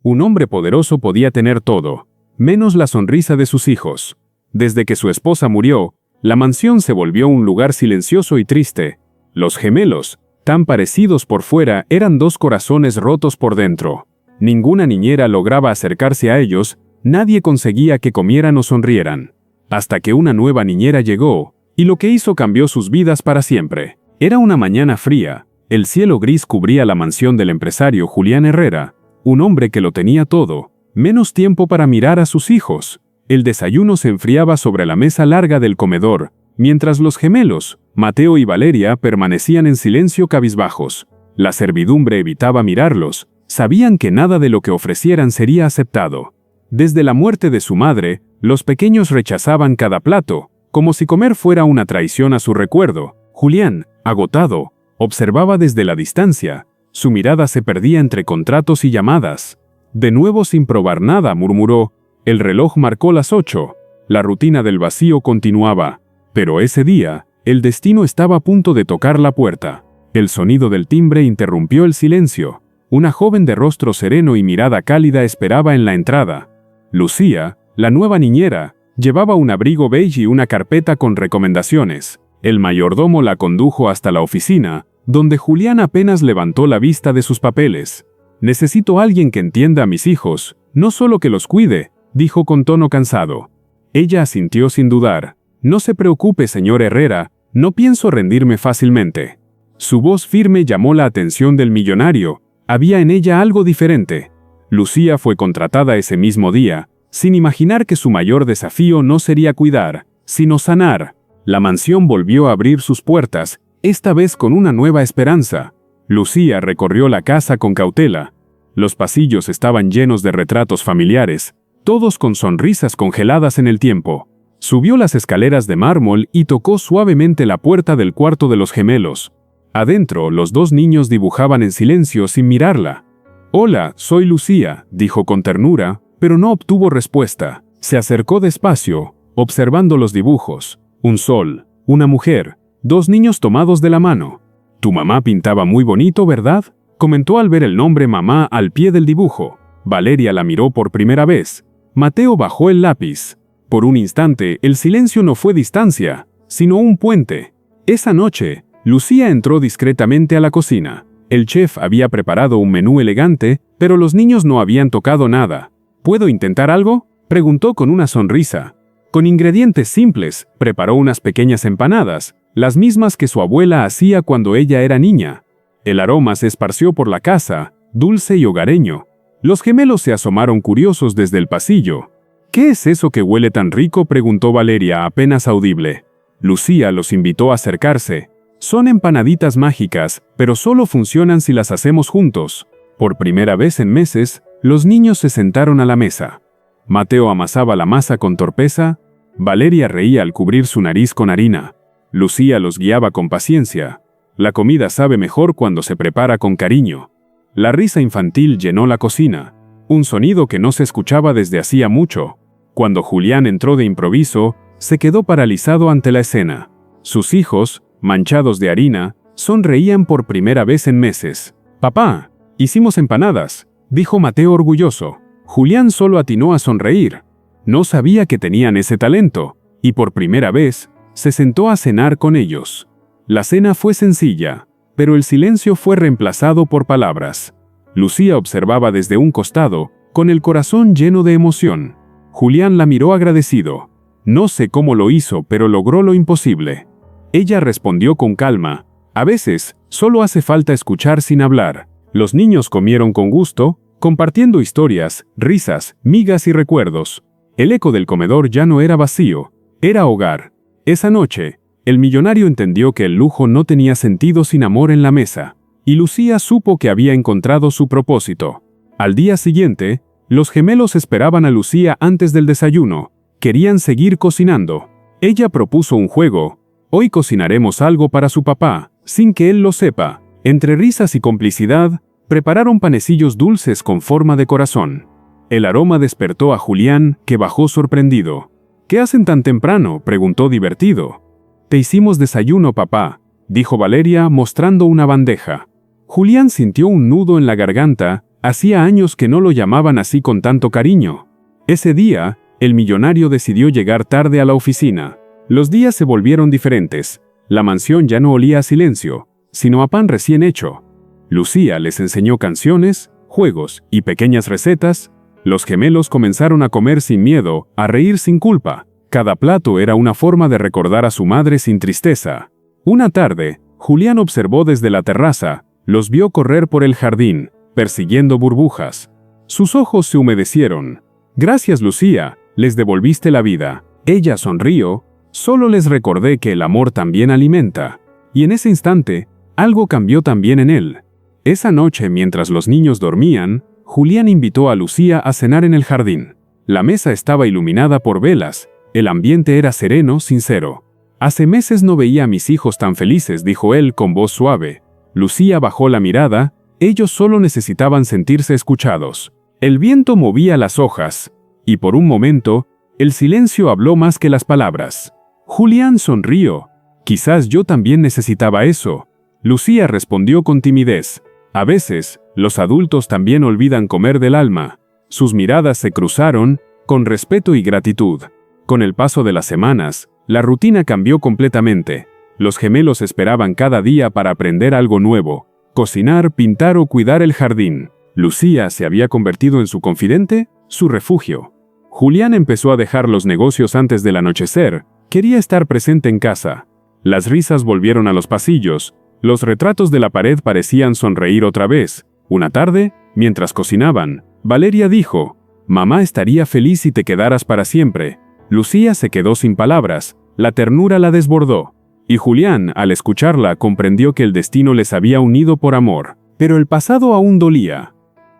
Un hombre poderoso podía tener todo, menos la sonrisa de sus hijos. Desde que su esposa murió, la mansión se volvió un lugar silencioso y triste. Los gemelos, tan parecidos por fuera, eran dos corazones rotos por dentro. Ninguna niñera lograba acercarse a ellos, nadie conseguía que comieran o sonrieran. Hasta que una nueva niñera llegó, y lo que hizo cambió sus vidas para siempre. Era una mañana fría, el cielo gris cubría la mansión del empresario Julián Herrera, un hombre que lo tenía todo, menos tiempo para mirar a sus hijos. El desayuno se enfriaba sobre la mesa larga del comedor, mientras los gemelos, Mateo y Valeria, permanecían en silencio cabizbajos. La servidumbre evitaba mirarlos, sabían que nada de lo que ofrecieran sería aceptado. Desde la muerte de su madre, los pequeños rechazaban cada plato, como si comer fuera una traición a su recuerdo. Julián, agotado, observaba desde la distancia. Su mirada se perdía entre contratos y llamadas. De nuevo sin probar nada, murmuró. El reloj marcó las 8. La rutina del vacío continuaba. Pero ese día, el destino estaba a punto de tocar la puerta. El sonido del timbre interrumpió el silencio. Una joven de rostro sereno y mirada cálida esperaba en la entrada. Lucía, la nueva niñera, llevaba un abrigo beige y una carpeta con recomendaciones. El mayordomo la condujo hasta la oficina, donde Julián apenas levantó la vista de sus papeles. «Necesito a alguien que entienda a mis hijos, no solo que los cuide», dijo con tono cansado. Ella asintió sin dudar. «No se preocupe, señor Herrera, no pienso rendirme fácilmente». Su voz firme llamó la atención del millonario. Había en ella algo diferente. Lucía fue contratada ese mismo día, sin imaginar que su mayor desafío no sería cuidar, sino sanar. La mansión volvió a abrir sus puertas, esta vez con una nueva esperanza. Lucía recorrió la casa con cautela. Los pasillos estaban llenos de retratos familiares, todos con sonrisas congeladas en el tiempo. Subió las escaleras de mármol y tocó suavemente la puerta del cuarto de los gemelos. Adentro, los dos niños dibujaban en silencio sin mirarla. «Hola, soy Lucía», dijo con ternura, pero no obtuvo respuesta. Se acercó despacio, observando los dibujos. Un sol, una mujer, dos niños tomados de la mano. «Tu mamá pintaba muy bonito, ¿verdad?», comentó al ver el nombre mamá al pie del dibujo. Valeria la miró por primera vez. Mateo bajó el lápiz. Por un instante, el silencio no fue distancia, sino un puente. Esa noche, Lucía entró discretamente a la cocina. El chef había preparado un menú elegante, pero los niños no habían tocado nada. «¿Puedo intentar algo?», preguntó con una sonrisa. Con ingredientes simples, preparó unas pequeñas empanadas, las mismas que su abuela hacía cuando ella era niña. El aroma se esparció por la casa, dulce y hogareño. Los gemelos se asomaron curiosos desde el pasillo. «¿Qué es eso que huele tan rico?», preguntó Valeria apenas audible. Lucía los invitó a acercarse. «Son empanaditas mágicas, pero solo funcionan si las hacemos juntos». Por primera vez en meses, los niños se sentaron a la mesa. Mateo amasaba la masa con torpeza. Valeria reía al cubrir su nariz con harina. Lucía los guiaba con paciencia. La comida sabe mejor cuando se prepara con cariño. La risa infantil llenó la cocina, un sonido que no se escuchaba desde hacía mucho. Cuando Julián entró de improviso, se quedó paralizado ante la escena. Sus hijos, manchados de harina, sonreían por primera vez en meses. «Papá, hicimos empanadas», dijo Mateo orgulloso. Julián solo atinó a sonreír. No sabía que tenían ese talento, y por primera vez, se sentó a cenar con ellos. La cena fue sencilla, pero el silencio fue reemplazado por palabras. Lucía observaba desde un costado, con el corazón lleno de emoción. Julián la miró agradecido. No sé cómo lo hizo, pero logró lo imposible. Ella respondió con calma. A veces, solo hace falta escuchar sin hablar. Los niños comieron con gusto, compartiendo historias, risas, migas y recuerdos. El eco del comedor ya no era vacío, era hogar. Esa noche, el millonario entendió que el lujo no tenía sentido sin amor en la mesa, y Lucía supo que había encontrado su propósito. Al día siguiente, los gemelos esperaban a Lucía antes del desayuno. Querían seguir cocinando. Ella propuso un juego. «Hoy cocinaremos algo para su papá, sin que él lo sepa». Entre risas y complicidad, prepararon panecillos dulces con forma de corazón. El aroma despertó a Julián, que bajó sorprendido. «¿Qué hacen tan temprano?», preguntó divertido. «Te hicimos desayuno, papá», dijo Valeria mostrando una bandeja. Julián sintió un nudo en la garganta, Hacía años que no lo llamaban así con tanto cariño. Ese día, el millonario decidió llegar tarde a la oficina. Los días se volvieron diferentes. La mansión ya no olía a silencio, sino a pan recién hecho. Lucía les enseñó canciones, juegos y pequeñas recetas. Los gemelos comenzaron a comer sin miedo, a reír sin culpa. Cada plato era una forma de recordar a su madre sin tristeza. Una tarde, Julián observó desde la terraza, los vio correr por el jardín, persiguiendo burbujas. Sus ojos se humedecieron. «Gracias, Lucía, les devolviste la vida». Ella sonrió. «Solo les recordé que el amor también alimenta». Y en ese instante, algo cambió también en él. Esa noche, mientras los niños dormían, Julián invitó a Lucía a cenar en el jardín. La mesa estaba iluminada por velas. El ambiente era sereno, sincero. «Hace meses no veía a mis hijos tan felices», dijo él con voz suave. Lucía bajó la mirada. Ellos solo necesitaban sentirse escuchados. El viento movía las hojas, y por un momento, el silencio habló más que las palabras. Julián sonrió. «Quizás yo también necesitaba eso». Lucía respondió con timidez. «A veces, los adultos también olvidan comer del alma». Sus miradas se cruzaron, con respeto y gratitud. Con el paso de las semanas, la rutina cambió completamente. Los gemelos esperaban cada día para aprender algo nuevo: cocinar, pintar o cuidar el jardín. Lucía se había convertido en su confidente, su refugio. Julián empezó a dejar los negocios antes del anochecer. Quería estar presente en casa. Las risas volvieron a los pasillos. Los retratos de la pared parecían sonreír otra vez. Una tarde, mientras cocinaban, Valeria dijo: «Mamá estaría feliz si te quedaras para siempre». Lucía se quedó sin palabras. La ternura la desbordó. Y Julián, al escucharla, comprendió que el destino les había unido por amor. Pero el pasado aún dolía.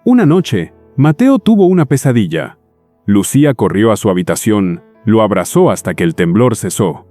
Una noche, Mateo tuvo una pesadilla. Lucía corrió a su habitación, lo abrazó hasta que el temblor cesó.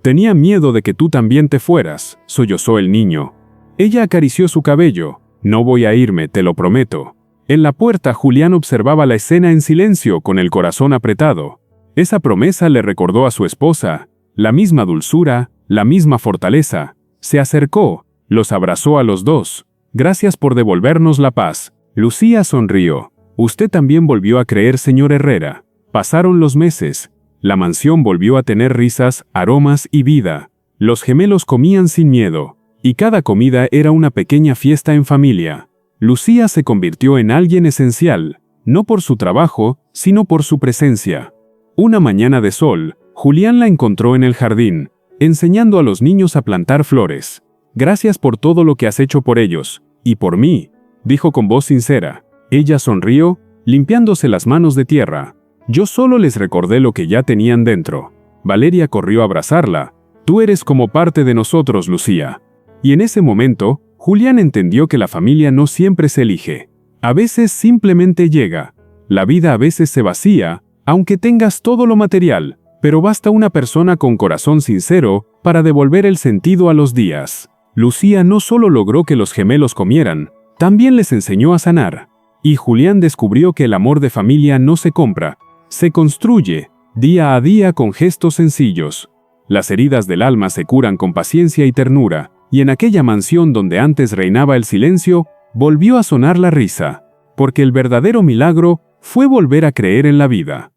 «Tenía miedo de que tú también te fueras», sollozó el niño. Ella acarició su cabello. «No voy a irme, te lo prometo». En la puerta, Julián observaba la escena en silencio, con el corazón apretado. Esa promesa le recordó a su esposa, la misma dulzura, la misma fortaleza. Se acercó, los abrazó a los dos. «Gracias por devolvernos la paz». Lucía sonrió. «Usted también volvió a creer, señor Herrera». Pasaron los meses. La mansión volvió a tener risas, aromas y vida. Los gemelos comían sin miedo, y cada comida era una pequeña fiesta en familia. Lucía se convirtió en alguien esencial, no por su trabajo, sino por su presencia. Una mañana de sol, Julián la encontró en el jardín, enseñando a los niños a plantar flores. «Gracias por todo lo que has hecho por ellos, y por mí», dijo con voz sincera. Ella sonrió, limpiándose las manos de tierra. «Yo solo les recordé lo que ya tenían dentro». Valeria corrió a abrazarla. «Tú eres como parte de nosotros, Lucía». Y en ese momento, Julián entendió que la familia no siempre se elige. A veces simplemente llega. La vida a veces se vacía, aunque tengas todo lo material, pero basta una persona con corazón sincero para devolver el sentido a los días. Lucía no solo logró que los gemelos comieran, también les enseñó a sanar. Y Julián descubrió que el amor de familia no se compra, se construye, día a día, con gestos sencillos. Las heridas del alma se curan con paciencia y ternura, y en aquella mansión donde antes reinaba el silencio, volvió a sonar la risa, porque el verdadero milagro fue volver a creer en la vida.